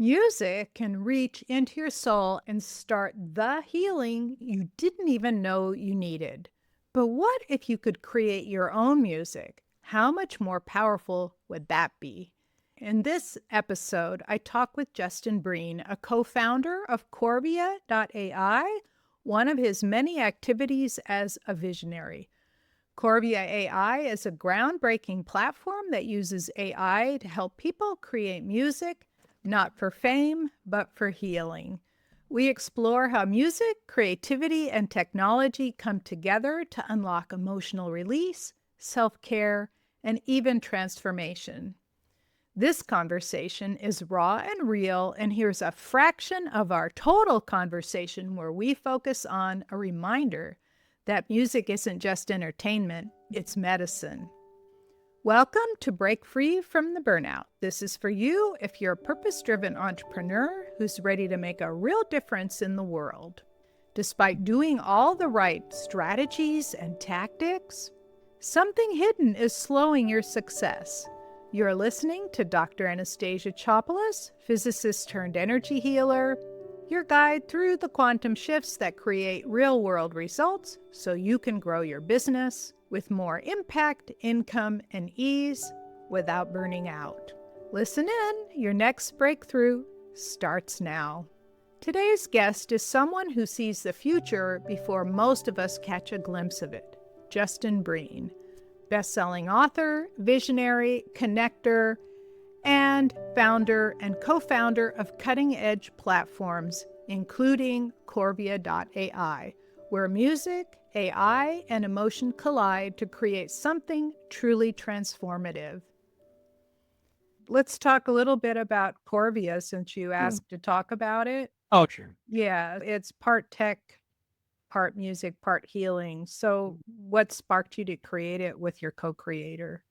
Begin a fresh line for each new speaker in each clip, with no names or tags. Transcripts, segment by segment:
Music can reach into your soul and start the healing you didn't even know you needed. But what if you could create your own music? How much more powerful would that be? In this episode, I talk with Justin Breen, a co founder of Corvia.ai, one of his many activities as a visionary. Corvia.ai is a groundbreaking platform that uses AI to help people create music, not for fame, but for healing. We explore how music, creativity, and technology come together to unlock emotional release, self care, and even transformation. This conversation is raw and real, and here's a fraction of our total conversation where we focus on a reminder that music isn't just entertainment, it's medicine. Welcome to Break Free from the Burnout. This is for you if you're a purpose driven entrepreneur who's ready to make a real difference in the world. Despite doing all the right strategies and tactics, something hidden is slowing your success. You're listening to Dr. Anastasia Chopelas, physicist turned energy healer, your guide through the quantum shifts that create real world results so you can grow your business with more impact, income, and ease without burning out. Listen in, your next breakthrough starts now. Today's guest is someone who sees the future before most of us catch a glimpse of it. Justin Breen, best-selling author, visionary, connector, and founder and co-founder of cutting-edge platforms, including Corvia.ai, where music, AI, and emotion collide to create something truly transformative. Let's talk a little bit about Corvia since you asked to talk about it.
Oh, sure.
Yeah, it's part tech, part music, part healing. So what sparked you to create it with your co-creator?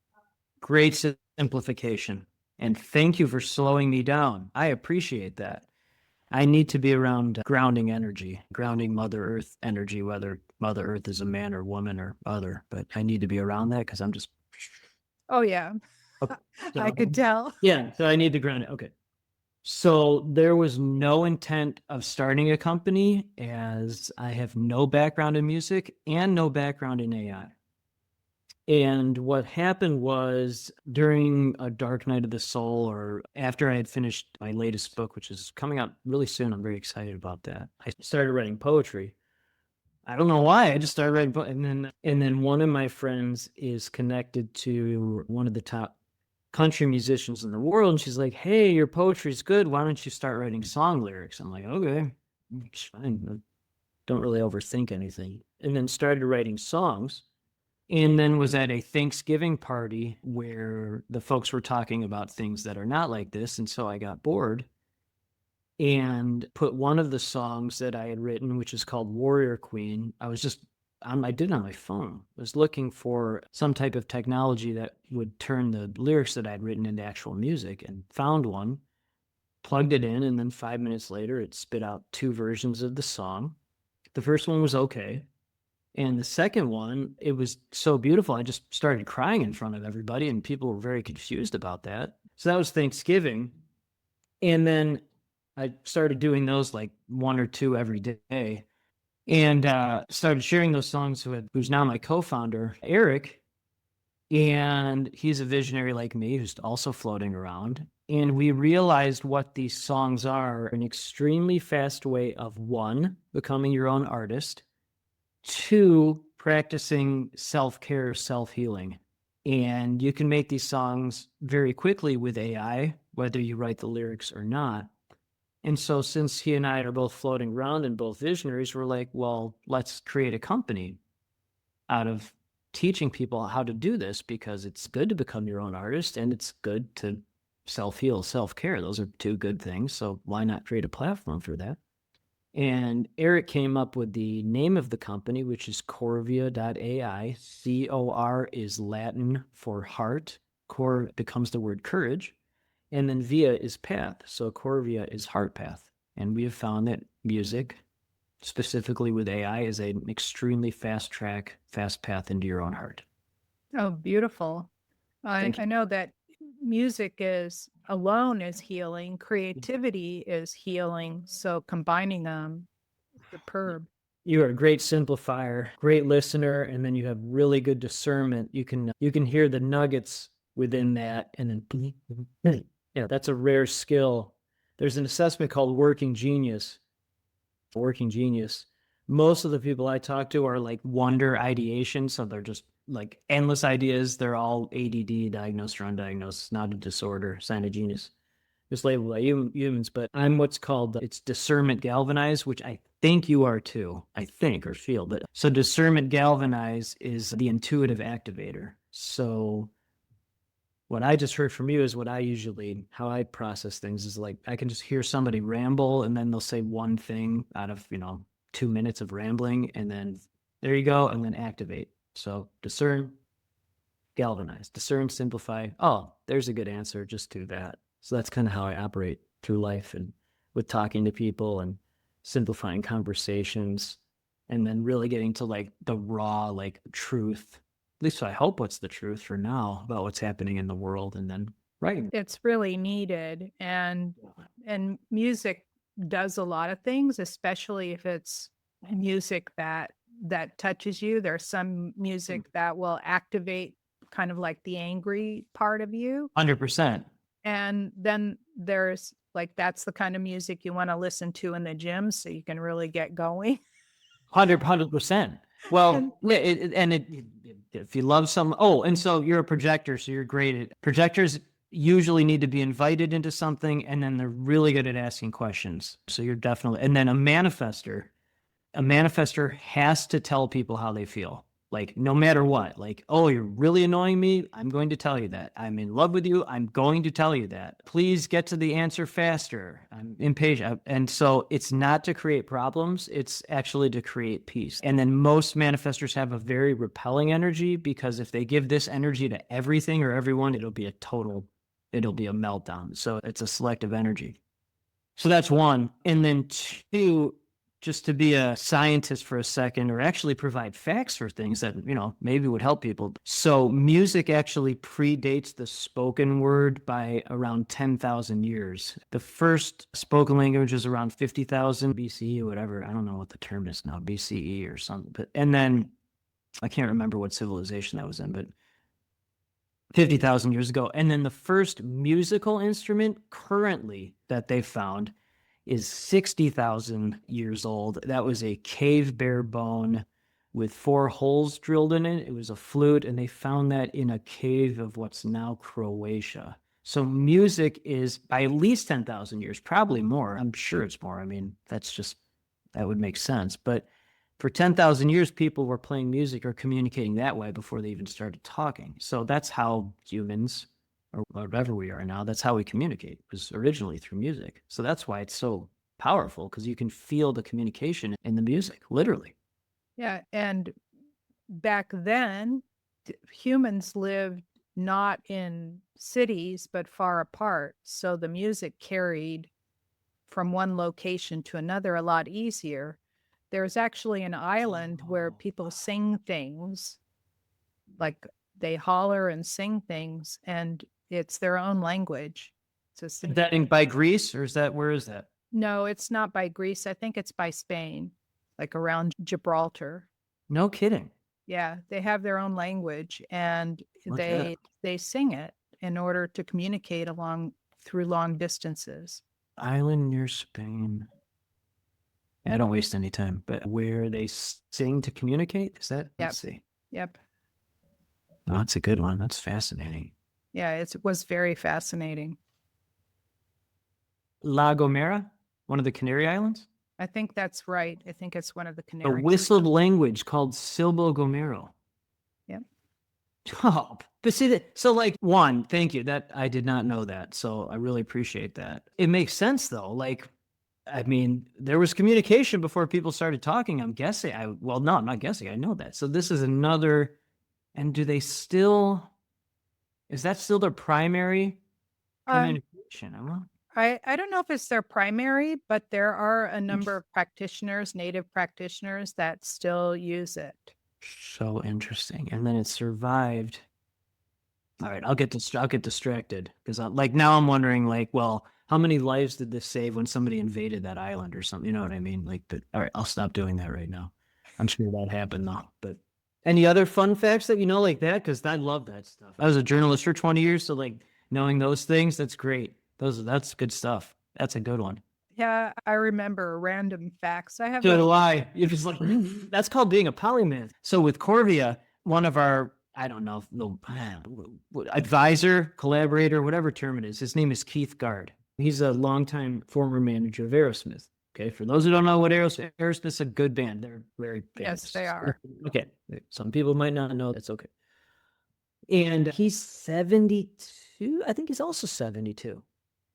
Great simplification. And thank you for slowing me down. I appreciate that. I need to be around grounding energy, grounding Mother Earth energy, whether Mother Earth is a man or woman or other. But I need to be around that because I'm just.
Oh, yeah.
Okay.
I
So,
could tell.
yeah, so I need to ground it. Okay. So there was no intent of starting a company as I have no background in music and no background in AI. And what happened was during a dark night of the soul, or after I had finished my latest book, which is coming out really soon, I'm very excited about that. I started writing poetry. I don't know why. I just started writing and then one of my friends is connected to one of the top country musicians in the world. And she's like, "Hey, your poetry's good. Why don't you start writing song lyrics?" I'm like, "Okay, it's fine. I don't really overthink anything." And then started writing songs. And then was at a Thanksgiving party where the folks were talking about things that are not like this. And so I got bored and put one of the songs that I had written, which is called Warrior Queen. I did it on my phone. I was looking for some type of technology that would turn the lyrics that I'd written into actual music and found one, plugged it in, and then 5 minutes later, it spit out two versions of the song. The first one was okay. And the second one, it was so beautiful. I just started crying in front of everybody, and people were very confused about that. So that was Thanksgiving. And then I started doing those like one or two every day, and started sharing those songs with who's now my co-founder, Eric. And he's a visionary like me who's also floating around. And we realized what these songs are: an extremely fast way of, one, becoming your own artist, two, practicing self-care, self-healing. And you can make these songs very quickly with AI, whether you write the lyrics or not. And so since he and I are both floating around and both visionaries, we're like, well, let's create a company out of teaching people how to do this, because it's good to become your own artist and it's good to self-heal, self-care. Those are two good things. So why not create a platform for that? And Eric came up with the name of the company, which is Corvia.ai. COR is Latin for heart. Cor becomes the word courage. And then via is path. So Corvia is heart path. And we have found that music, specifically with AI, is an extremely fast path into your own heart.
Oh, beautiful. I
Thank you.
know that music is alone is healing, creativity is healing. So combining them, superb.
You are a great simplifier, great listener, and then you have really good discernment. You can hear the nuggets within that, and then yeah, that's a rare skill. There's an assessment called Working Genius. Working Genius. Most of the people I talk to are like wonder ideation, so they're just like endless ideas. They're all ADD, diagnosed or undiagnosed, not a disorder, sign of genius. Just labeled by humans, but I'm what's called it's discernment galvanized, which I think you are too. I think or feel, but so discernment galvanized is the intuitive activator. So what I just heard from you is what I usually how I process things is like I can just hear somebody ramble and then they'll say one thing out of 2 minutes of rambling and then there you go and then activate. So discern, galvanize, discern, simplify. Oh, there's a good answer. Just do that. So that's kind of how I operate through life and with talking to people and simplifying conversations and then really getting to like the raw, like truth. At least I hope what's the truth for now about what's happening in the world and then writing.
It's really needed, and music does a lot of things, especially if it's music that touches you. There's some music that will activate kind of like the angry part of you.
100%.
And then there's like that's the kind of music you want to listen to in the gym so you can really get going.
100%.
And
Well, yeah, if you love and so you're a projector, so you're great at projectors usually need to be invited into something and then they're really good at asking questions. So you're definitely, and then a manifester has to tell people how they feel. Like no matter what, like, oh, you're really annoying me. I'm going to tell you that. I'm in love with you. I'm going to tell you that. Please get to the answer faster. I'm impatient. And so it's not to create problems. It's actually to create peace. And then most manifestors have a very repelling energy because if they give this energy to everything or everyone, it'll be a meltdown. So it's a selective energy. So that's one. And then two, just to be a scientist for a second or actually provide facts for things that, maybe would help people. So music actually predates the spoken word by around 10,000 years. The first spoken language is around 50,000 BCE or whatever. I don't know what the term is now, BCE or something. And then I can't remember what civilization that was in, but 50,000 years ago. And then the first musical instrument currently that they found is 60,000 years old. That was a cave bear bone with 4 holes drilled in it. It was a flute, and they found that in a cave of what's now Croatia. So music is by at least 10,000 years, probably more. I'm sure it's more. I mean, that would make sense. But for 10,000 years, people were playing music or communicating that way before they even started talking. So that's how humans or whatever we are now, that's how we communicate, was originally through music. So that's why it's so powerful because you can feel the communication in the music, literally.
yeah, and back then humans lived not in cities but far apart. So the music carried from one location to another a lot easier. There's actually an island where people sing things, like they holler and sing things, and it's their own language.
Is that by Greece or where is that?
No, it's not by Greece. I think it's by Spain, like around Gibraltar.
No kidding.
Yeah, they have their own language and
Look at it.
they sing it in order to communicate through long distances.
Island near Spain. I don't waste any time, but where they sing to communicate? Is that?
Yep.
Let's see.
Yep.
Oh, that's a good one. That's fascinating.
Yeah, it was very fascinating.
La Gomera, one of the Canary Islands?
I think that's right. I think it's one of the
A
Canary.
whistled language called Silbo Gomero.
Yep.
Oh, but see that. So, like, one, thank you. That I did not know that. So I really appreciate that. It makes sense though. Like, I mean, there was communication before people started talking. I'm guessing. No, I'm not guessing. I know that. So this is another. And do they still? Is that still their primary communication?
I don't know if it's their primary, but there are a number of practitioners, native practitioners, that still use it.
So interesting. And then it survived All right, I'll get distracted because like now I'm wondering like, well, how many lives did this save when somebody invaded that island or something? You know what I mean? Like, but all right, I'll stop doing that right now. I'm sure that happened though. But any other fun facts that you know like that? Because I love that stuff. I was a journalist for 20 years, so like knowing those things, that's great. That's good stuff. That's a good one.
Yeah, I remember random facts. I have
So
a
do I. You're just like that's called being a polymath. So with Corvia, one of our I don't know the advisor, collaborator, whatever term it is. His name is Keith Gard. He's a longtime former manager of Aerosmith. Okay, for those who don't know what Aerosmith's a good band. They're very
yes,
famous.
they are.
Okay, some people might not know. That's okay. And he's 72. I think he's also 72.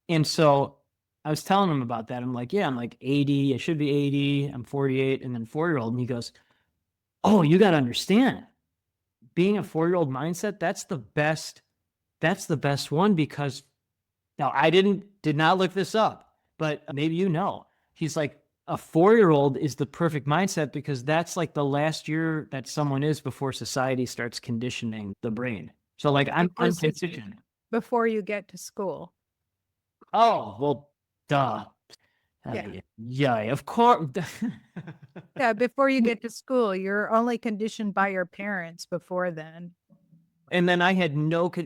And so I was telling him about that. I'm like, yeah, I'm like 80. I should be 80. I'm 48. And then 4-year-old. And he goes, oh, you got to understand being a 4-year-old mindset. That's the best. That's the best one because now I did not look this up, but maybe you know. He's like, a 4-year-old is the perfect mindset because that's like the last year that someone is before society starts conditioning the brain. So like I'm
Because it's
conditioned.
before you get to school.
Oh, well, duh.
Yeah.
Yeah, of course.
Yeah, before you get to school, you're only conditioned by your parents before then.
And then I had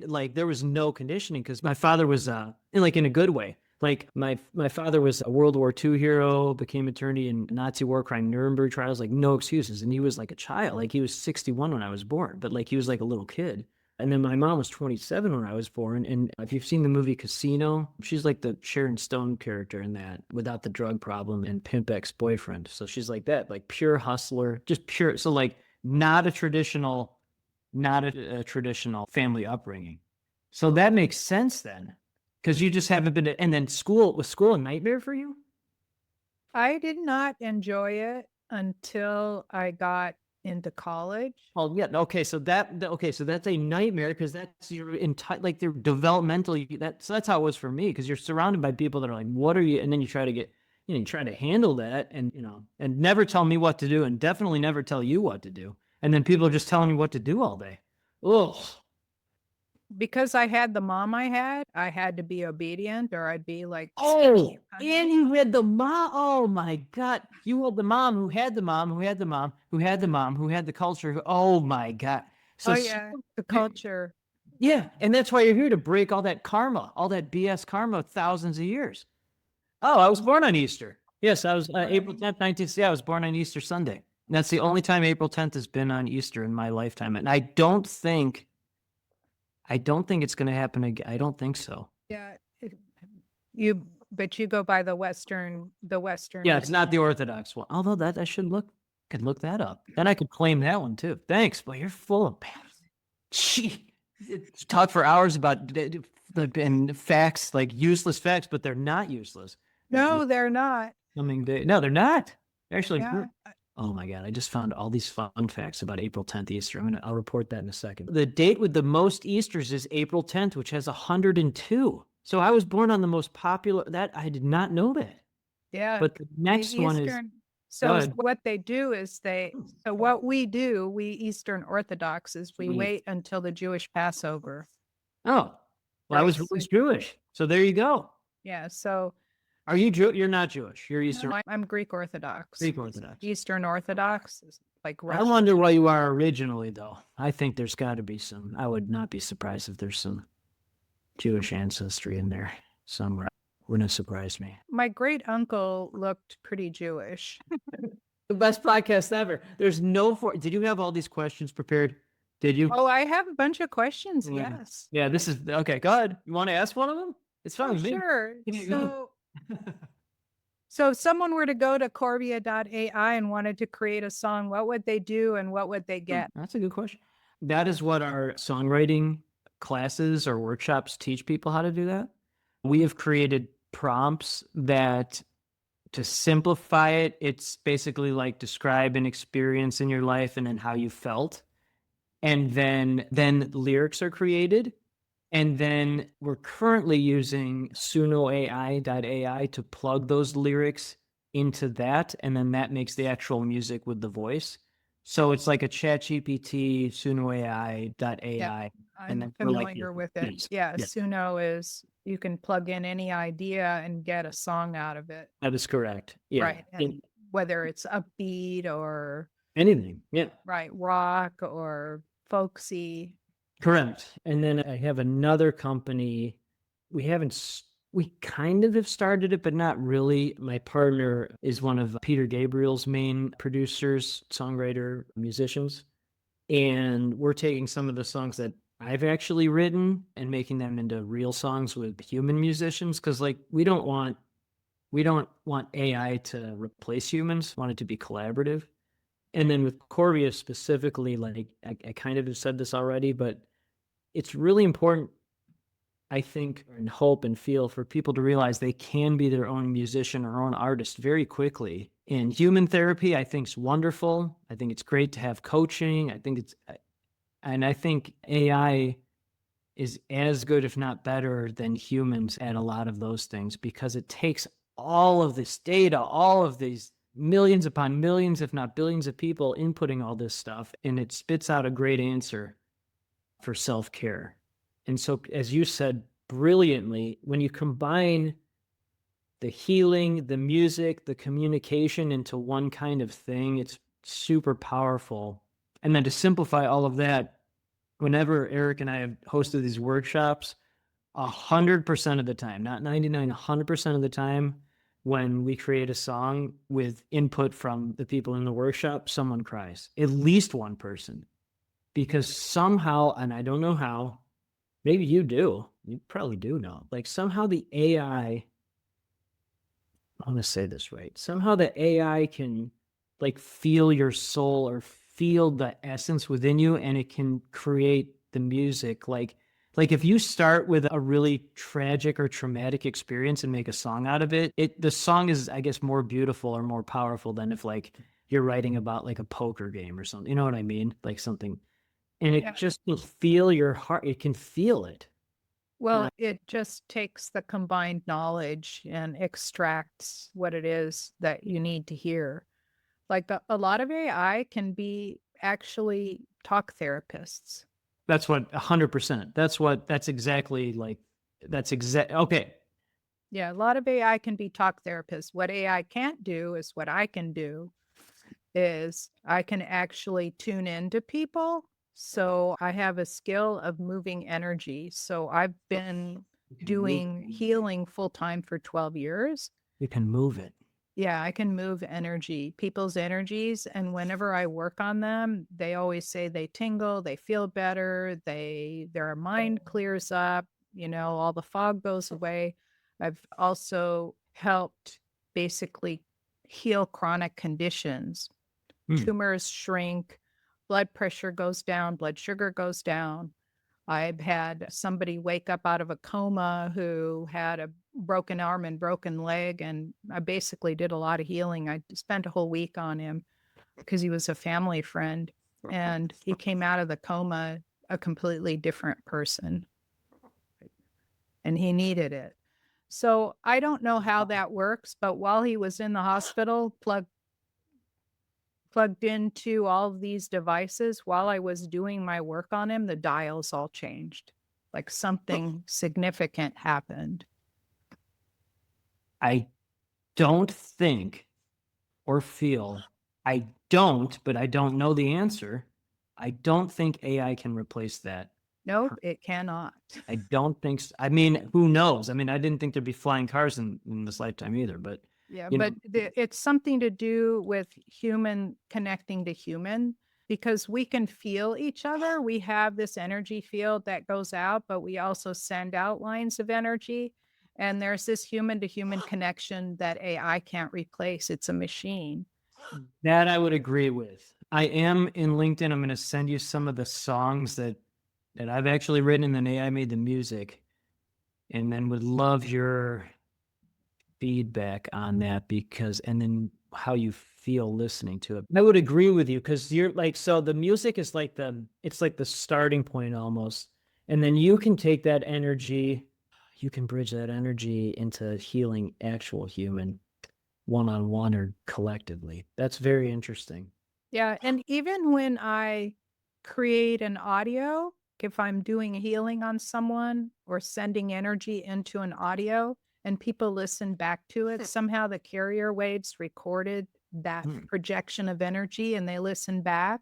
like there was no conditioning because my father was in a good way. Like my father was a World War II hero, became attorney in Nazi war crime Nuremberg trials, like no excuses. And he was like a child, like he was 61 when I was born, but like he was like a little kid. And then my mom was 27 when I was born. And if you've seen the movie Casino, she's like the Sharon Stone character in that without the drug problem and pimp ex-boyfriend. So she's like that, like pure hustler, just pure. So like not a traditional family upbringing. So that makes sense then, because you just haven't been. And then was school a nightmare for you?
I did not enjoy it until I got into college.
Well, yeah. Okay, so that's a nightmare because that's your entire like their developmental. So that's how it was for me because you're surrounded by people that are like, "What are you?" And then you try to get, you try to handle that, and and never tell me what to do, and definitely never tell you what to do. And then people are just telling me what to do all day. Ugh.
Because I had the mom I had to be obedient or I'd be like,
Oh, and you had the mom. Oh my God. You had the mom who had the mom who had the mom who had the mom who had the culture. Oh my God. So,
oh yeah, the culture.
yeah. And that's why you're here to break all that karma, all that BS karma, thousands of years. Oh, I was born on Easter. Yes, I was April 10th, 19th. Yeah, I was born on Easter Sunday. And that's the only time April 10th has been on Easter in my lifetime. And I don't think it's going to happen again. I don't think so.
Yeah. But you go by the Western
Yeah, it's not the Orthodox one. Although that I could look that up. Then I could claim that one too. Thanks, but you're full of gee. Talk for hours about and facts, like useless facts, but they're not useless.
No, they're not.
Coming day. No, they're not. Actually,
Yeah.
oh my God, I just found all these fun facts about April 10th Easter. I'll report that in a second. The date with the most Easters is April 10th, which has 102. So I was born on the most popular that I did not know that.
Yeah.
But the next one is
So what they do is so what we do, we Eastern Orthodox, is we wait until the Jewish Passover.
Oh, well, I was raised Jewish. So there you go.
Yeah. So
are you Jew? You're not Jewish. You're Eastern.
no, I'm Greek Orthodox.
Greek Orthodox.
Eastern Orthodox is like
I wonder what you are originally, though. I think there's got to be some. I would not be surprised if there's some Jewish ancestry in there somewhere. Wouldn't surprise me.
My great uncle looked pretty Jewish.
The best podcast ever. There's no Did you have all these questions prepared? Did you?
Oh, I have a bunch of questions.
Yeah.
Yes.
Yeah, this is okay. Go ahead. You want to ask one of them? It's fine with me.
Sure. So if someone were to go to Corvia.ai and wanted to create a song, what would they do and what would they get?
That's a good question. That is what our songwriting classes or workshops teach people how to do that. We have created prompts that, to simplify it, it's basically like describe an experience in your life and then how you felt. And then lyrics are created. And then we're currently using sunoai.ai to plug those lyrics into that. And then that makes the actual music with the voice. So it's like a ChatGPT, sunoai.ai And
I'm
then we're like,
familiar with it.
yes,
Yeah,
yes,
Suno is you can plug in any idea and get a song out of it.
that is correct. Yeah.
Right, and whether it's upbeat or
Anything. Yeah.
right, rock or folksy.
Correct. And then I have another company. We haven't, we kind of have started it, but not really. My partner is one of Peter Gabriel's main producers, songwriter, musicians. And we're taking some of the songs that I've actually written and making them into real songs with human musicians. Cause like we don't want AI to replace humans, want it to be collaborative. And then with Corvia specifically, like I kind of have said this already, but it's really important, I think, and hope and feel for people to realize they can be their own musician or own artist very quickly. And human therapy, I think, is wonderful. I think it's great to have coaching. And I think AI is as good, if not better, than humans at a lot of those things because it takes all of this data, all of these millions upon millions, if not billions of people inputting all this stuff, and it spits out a great answer for self-care. And so, as you said brilliantly, when you combine the healing, the music, the communication into one kind of thing, it's super powerful. And then to simplify all of that, whenever Eric and I have hosted these workshops, 100% of the time, not 99, 100% of the time, when we create a song with input from the people in the workshop, someone cries, at least one person, because somehow, and I don't know how, maybe you do, you probably do know, like somehow the AI, I want to say this right, somehow the AI can like feel your soul or feel the essence within you, and it can create the music. Like if you start with a really tragic or traumatic experience and make a song out of it, the song is, I guess, more beautiful or more powerful than if like you're writing about like a poker game or something. You know what I mean? Like something, and it
Yeah.
just will feel your heart. It can feel it.
Well, it just takes the combined knowledge and extracts what it is that you need to hear. Like a lot of AI can be actually talk therapists.
That's what 100%. That's exactly like, that's exact. Okay.
Yeah, a lot of AI can be talk therapists. What AI can't do is what I can do is I can actually tune into people. So I have a skill of moving energy. So I've been doing healing full time for 12 years.
You can move it.
Yeah, I can move energy, people's energies. And whenever I work on them, they always say they tingle, they feel better, their mind clears up, all the fog goes away. I've also helped basically heal chronic conditions.
Hmm.
Tumors shrink, blood pressure goes down, blood sugar goes down. I've had somebody wake up out of a coma who had a broken arm and broken leg, and I basically did a lot of healing. I spent a whole week on him because he was a family friend, and he came out of the coma a completely different person, and he needed it. So I don't know how that works, but while he was in the hospital, plugged into all of these devices, while I was doing my work on him, the dials all changed. Like something significant happened.
I don't think or feel, I don't, but I don't know the answer. I don't think AI can replace that.
Nope, it cannot.
I don't think so. I mean, who knows? I mean, I didn't think there'd be flying cars in this lifetime either, but
Yeah,
you
but
know,
it's something to do with human connecting to human because we can feel each other. We have this energy field that goes out, but we also send out lines of energy. And there's this human to human connection that AI can't replace. It's a machine.
that I would agree with. I am in LinkedIn. I'm going to send you some of the songs that I've actually written, and then AI made the music, and then would love your feedback on that because, and then how you feel listening to it. I would agree with you because you're like, so the music is like it's like the starting point almost. And then you can take that energy, you can bridge that energy into healing actual human one on one or collectively. That's very interesting.
Yeah. And even when I create an audio, if I'm doing healing on someone or sending energy into an audio and people listen back to it, somehow the carrier waves recorded that
Hmm.
projection of energy and they listen back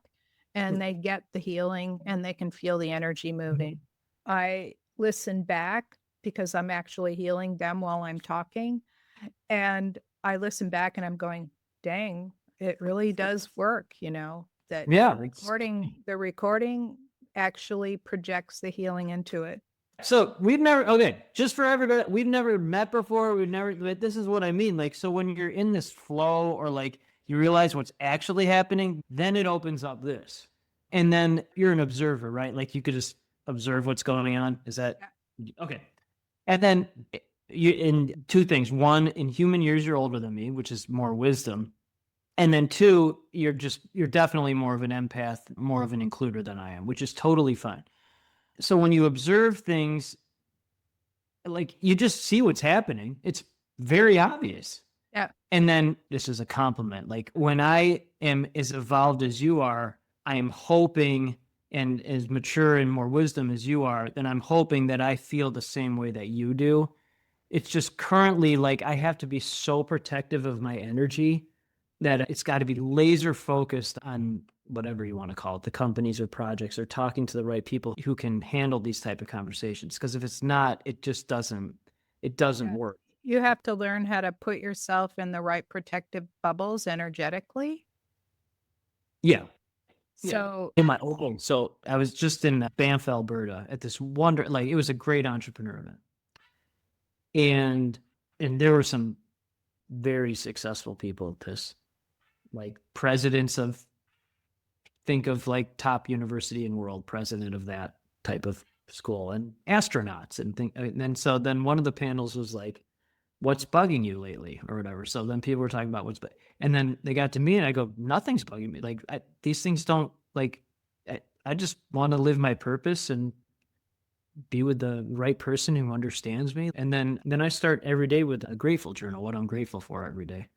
and they get the healing and they can feel the energy moving. I listen back because I'm actually healing them while I'm talking. And I listen back and I'm going, dang, it really does work, that
Yeah.
the recording actually projects the healing into it.
So just for everybody, we've never met before. But this is what I mean. Like, so when you're in this flow or like you realize what's actually happening, then it opens up this. And then you're an observer, right? Like you could just observe what's going on. Is that okay? And then you in two things. One, in human years, you're older than me, which is more wisdom. And then two, you're definitely more of an empath, more of an includer than I am, which is totally fine. So when you observe things, like you just see what's happening, it's very obvious.
Yeah.
And then this is a compliment. Like when I am as evolved as you are, I am hoping, and as mature and more wisdom as you are, then I'm hoping that I feel the same way that you do. It's just currently like I have to be so protective of my energy that it's got to be laser focused on whatever you want to call it, the companies or projects, or talking to the right people who can handle these type of conversations. Because if it's not, it just doesn't work.
You have to learn how to put yourself in the right protective bubbles energetically.
Yeah.
So
So I was just in Banff, Alberta at this it was a great entrepreneur event. And there were some very successful people at this, like presidents of, think of like top university in world, president of that type of school, and astronauts and then one of the panels was like, what's bugging you lately or whatever. So then people were talking about and then they got to me and I go, nothing's bugging me. Like these things don't like, I just want to live my purpose and be with the right person who understands me. And then I start every day with a grateful journal, what I'm grateful for every day.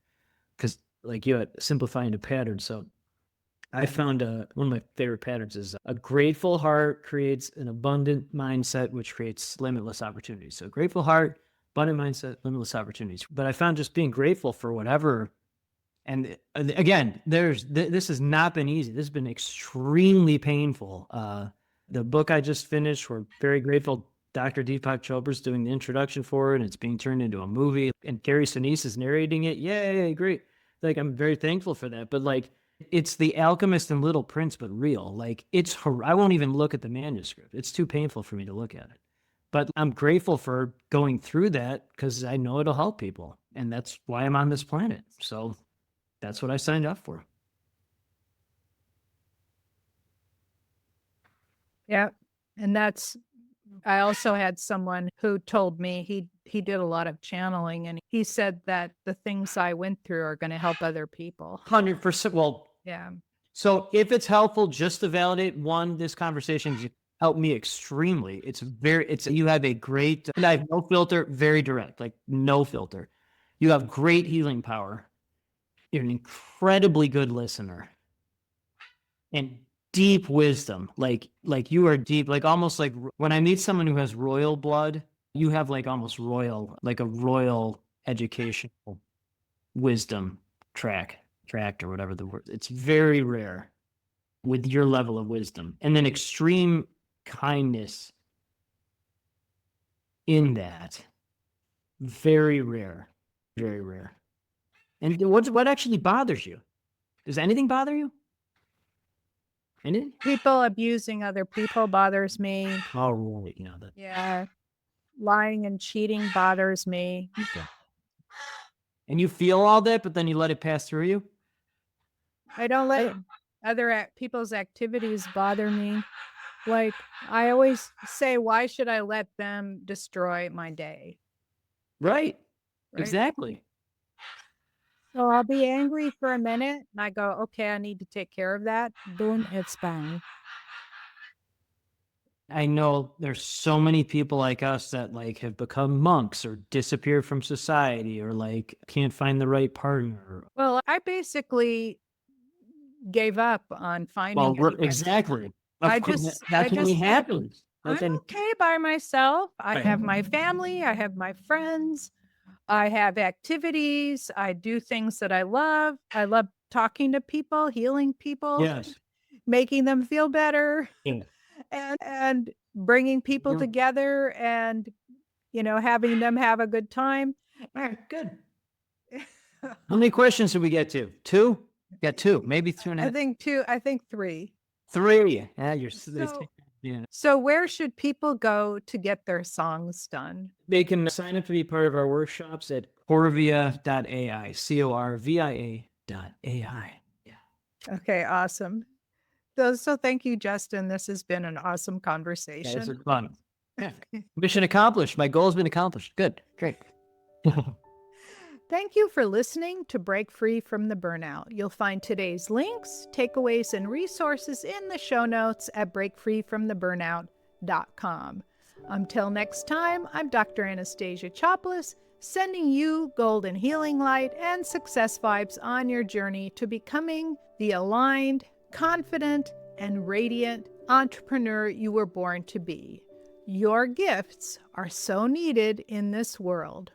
Cause like you had simplifying the pattern. So I found one of my favorite patterns is a grateful heart creates an abundant mindset, which creates limitless opportunities. So grateful heart, abundant mindset, limitless opportunities. But I found just being grateful for whatever. And again, this has not been easy. This has been extremely painful. The book I just finished, we're very grateful. Dr. Deepak Chopra is doing the introduction for it, and it's being turned into a movie. And Gary Sinise is narrating it. Yay, great! Like I'm very thankful for that. But like, it's The Alchemist and Little Prince, but real. Like I won't even look at the manuscript. It's too painful for me to look at it. But I'm grateful for going through that because I know it'll help people, and that's why I'm on this planet. So that's what I signed up for.
yeah. And I also had someone who told me he did a lot of channeling and he said that the things I went through are going to help other people.
100%. Well,
Yeah.
so if it's helpful, just to validate, this conversation helped me extremely. You have a great, and I have no filter, very direct, like no filter. You have great healing power. You're an incredibly good listener and deep wisdom. Like you are deep, like almost like when I meet someone who has royal blood, you have like almost royal, like a royal educational wisdom tract or whatever the word. It's very rare with your level of wisdom, and then extreme kindness in that. Very rare, very rare. And what actually bothers you? Does anything bother you? Anything?
People abusing other people bothers me.
Oh, right. That.
Yeah. Lying and cheating bothers me.
Okay. And you feel all that, but then you let it pass through you?
I don't let other people's activities bother me. Like I always say, why should I let them destroy my day?
Right.
Right?
Exactly.
So I'll be angry for a minute and I go, okay, I need to take care of that. Boom, it's fine.
I know there's so many people like us that like have become monks or disappeared from society or like can't find the right partner.
Well, I basically gave up on finding
Well,
anybody.
exactly. Of course, that's when we happens.
I'm
Then
okay by myself. I
right.
have my family, I have my friends, I have activities, I do things that I love. I love talking to people, healing people,
Yes.
making them feel better,
Yeah.
and bringing people
Yeah.
together and, having them have a good time.
All right, good. How many questions did we get to? 2? Got 2, maybe 2 and a
I
half.
think 2, I think 3.
3. Yeah, you're
So
yeah.
so where should people go to get their songs done?
They can sign up to be part of our workshops at Corvia.ai, Corvia.ai. Yeah.
Okay, awesome. So thank you, Justin. This has been an awesome
Yeah, this
conversation.
is fun. Yeah. Mission accomplished. My goal has been accomplished. Good. Great.
Thank you for listening to Break Free from the Burnout. You'll find today's links, takeaways, and resources in the show notes at breakfreefromtheburnout.com. Until next time, I'm Dr. Anastasia Chopelas, sending you golden healing light and success vibes on your journey to becoming the aligned, confident, and radiant entrepreneur you were born to be. Your gifts are so needed in this world.